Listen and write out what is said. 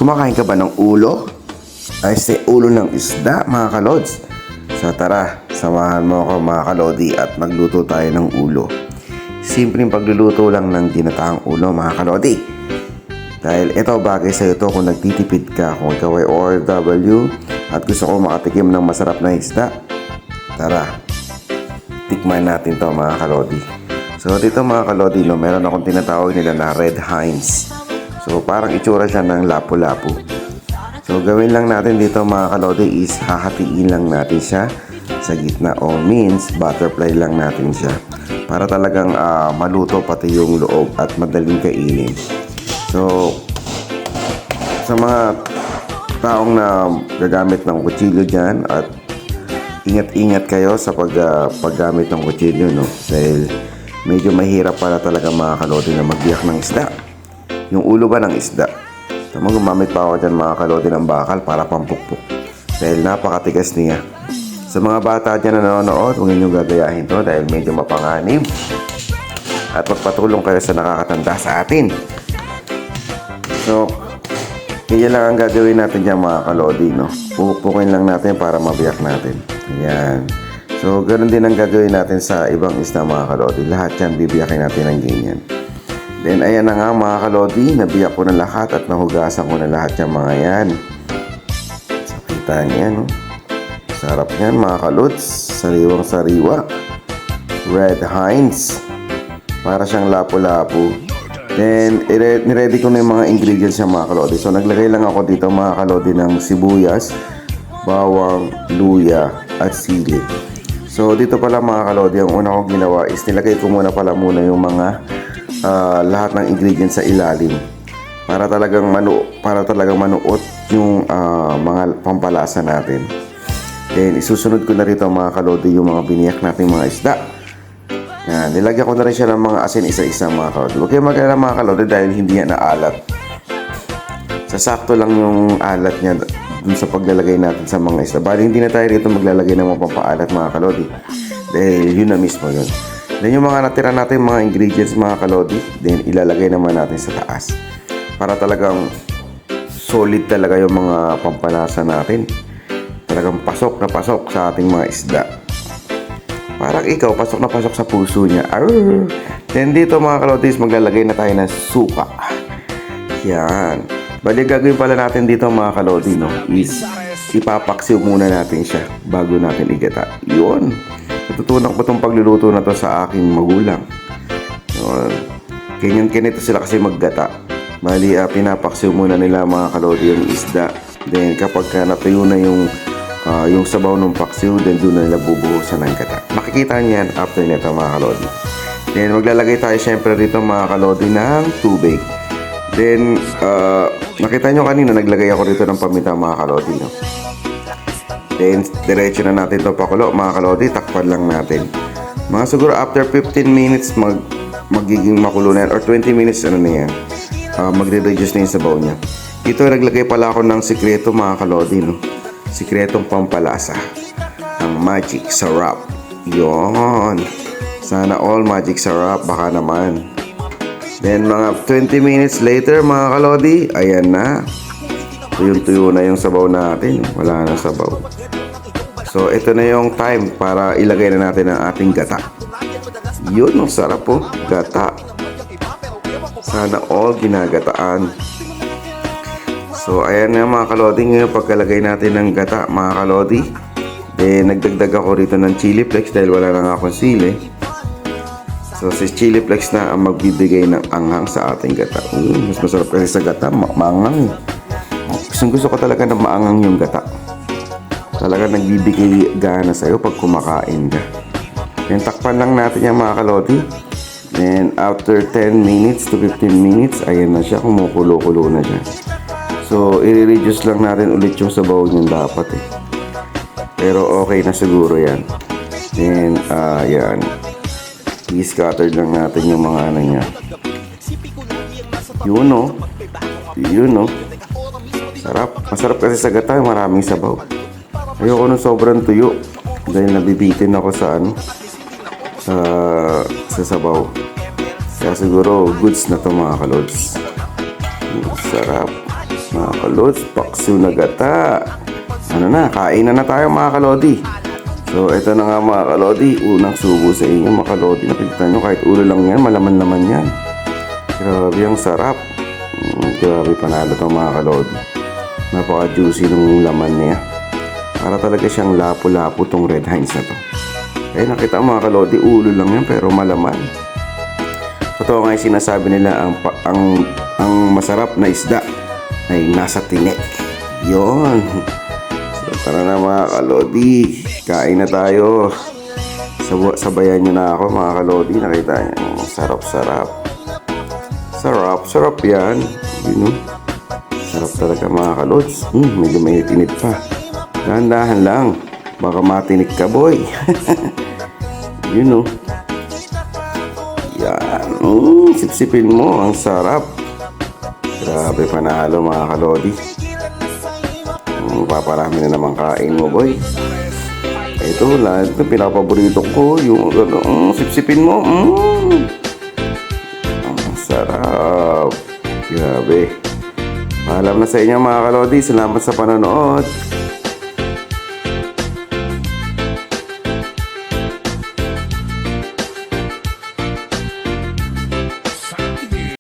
Kumakain ka ba ng ulo? Ay, ulo ng isda, mga kalods. So tara, samahan mo ako mga kalodi at magluto tayo ng ulo. Simpleng pagluluto lang ng ginataang ulo, mga kalodi. Dahil ito bagay sa ito kung nagtitipid ka, kung ikaw ay OFW at gusto ko makatikim ng masarap na isda. Tara, tikman natin to mga kalodi. So dito mga kalodi, meron akong tinatawag nila na Red Heinz. So parang itsura siya ng lapu-lapu. So gawin lang natin dito mga kalodi is hahatiin lang natin siya sa gitna, o means butterfly lang natin siya para talagang maluto pati yung loob at madaling kainin. So sa mga taong na gagamit ng kutsilyo dyan, at ingat-ingat kayo sa paggamit ng kutsilyo, no? Dahil medyo mahirap pala talaga mga kalodi na magbiyak ng isda. Yung ulo ba ng isda? So, gumamit pa ako dyan mga kalodi ng bakal para pampukpok. Dahil napakatigas niya. Sa mga bata dyan na nanonood, huwag niyo gagayahin to dahil medyo mapanganib. At magpatulong kayo sa nakakatanda sa atin. So, yan lang ang gagawin natin dyan mga kalodi, no? Pupukpukin lang natin para mabiyak natin. Ayan. So, ganoon din ang gagawin natin sa ibang isda mga kalodi. Lahat yan bibiyakin natin ng ganyan. Then, ayan na nga mga kalodi, nabiyak ko na lahat at nahugasan ko na lahat yung mga yan. So, kita niyo yan, no? Sarap yan mga kalods. Sariwang sariwa. Red Heinz. Para siyang lapu-lapu. Then, niready ko na yung mga ingredients niya mga kalodi. So, naglagay lang ako dito mga kalodi ng sibuyas, bawang, luya, at sili. So, dito pala mga kalodi, ang una kong ginawa is nilagay ko muna yung mga lahat ng ingredients sa ilalim para talagang manuot yung mga pampalasa natin. Then isusunod ko na rito mga kalodi yung mga biniyak nating mga isda. Yan, nilagyan ko na rin siya ng mga asin isa-isa mga kalodi. Huwag kayong mag-alala mga kalodi dahil hindi yan naalat. Sasakto lang yung alat niya dun sa paglalagay natin sa mga isda. Bali hindi na tayo rito maglalagay ng mga pampaalat mga kalodi dahil yun na mismo yun. Then yung mga natira natin mga ingredients mga kalodi, then ilalagay naman natin sa taas para talagang solid talaga yung mga pampalasa natin. Talagang pasok na pasok sa ating mga isda. Parang ikaw pasok na pasok sa puso niya. Arr! Then dito mga kalodi maglalagay na tayo ng suka. Yan. Bali gagawin pala natin dito mga kalodi, no, is ipapaksiw muna natin siya bago natin igata. Yun. Natutunan ko itong pagluluto na to sa aking magulang. Ganyan-ganito sila kasi maggata. Bali, pinapaksiw muna nila mga kalodi yung isda. Then, kapag natuyo na yung sabaw ng paksiw, then doon na nila bubuhusan ng gata. Makikita niyan after nito mga kalodi. Then, maglalagay tayo syempre dito mga kalodi ng tubig. Then, nakita nyo kanina, naglagay ako dito ng paminta mga kalodi, no? Then, diretso na natin ito pakulo mga kalodi, takpan lang natin. Mga siguro after 15 minutes magiging makulo na yan, or 20 minutes ano na yan, magre-reduce na yung sabaw niya. Dito naglagay pala ako ng sikreto mga kalodi, no? Sikretong pampalasa, ang magic syrup. Yon, sana all magic syrup, baka naman. Then mga 20 minutes later mga kalodi, ayan na, tuyong-tuyo na yung sabaw natin. Wala na sabaw. So, ito na yung time para ilagay na natin ang ating gata. Yun, ang sarap po. Gata. Sana all ginagataan. So, ayan nga mga kalodi. Ngayon, pagkalagay natin ng gata, mga kalodi, then, nagdagdag ako rito ng chili flakes dahil wala na nga akong sili. So, si chili flakes na ang magbibigay ng anghang sa ating gata. Mas masarap kasi sa gata, maanghang. Gusto ko talaga na maanghang yung gata. Talaga nagbibigay gana sa'yo pag kumakain ka. Then takpan lang natin yung mga kalodi. Then after 10 minutes to 15 minutes, ayan na siya, kumukulo-kulo na siya. So i-reduce lang natin ulit yung sabaw niyan dapat eh. Pero okay na siguro yan. Then yan, i-scatter lang natin yung mga ano niya. Yun o. Yun o. Sarap. Masarap kasi sa gata, maraming sabaw. Ayoko nung sobrang tuyo dahil nabibitin ako sa sa sabaw. Kaya siguro goods na to mga kalods. Sarap. mga kalods, pakso na gata. Ano na, kain na tayo mga kalodi. So, ito na nga mga kalodi, unang subo sa inyo mga kalodi. Nakikita nyo, kahit ulo lang yan, malaman-laman yan. Grabe, ang sarap. Grabe, panalo to mga kalodi. Napaka-juicy nung laman niya. Para talaga siyang lapo-lapo tong Red Heinz na to. Eh, nakita mga kalodi, ulo lang yan pero malaman. Totoo nga yung sinasabi nila, ang masarap na isda ay nasa tinik. Yon. So, tara na mga kalodi, kain na tayo. Sabayan nyo na ako mga kalodi. Nakita nyo, sarap-sarap. Sarap yan. You know? Sarap talaga mga kalods. Medyo may tinit pa. Dahan-dahan lang. Baka matinik ka, boy. You know. Yan. Sipsipin mo. Ang sarap. Grabe, panalo mga kalodi. Paparami na naman kain mo, boy. Ito, lahat ito pinapaborito ko. Yung sipsipin mo. Ang sarap. Grabe. Paalam na sa inyo mga kalodi. Salamat sa panonood.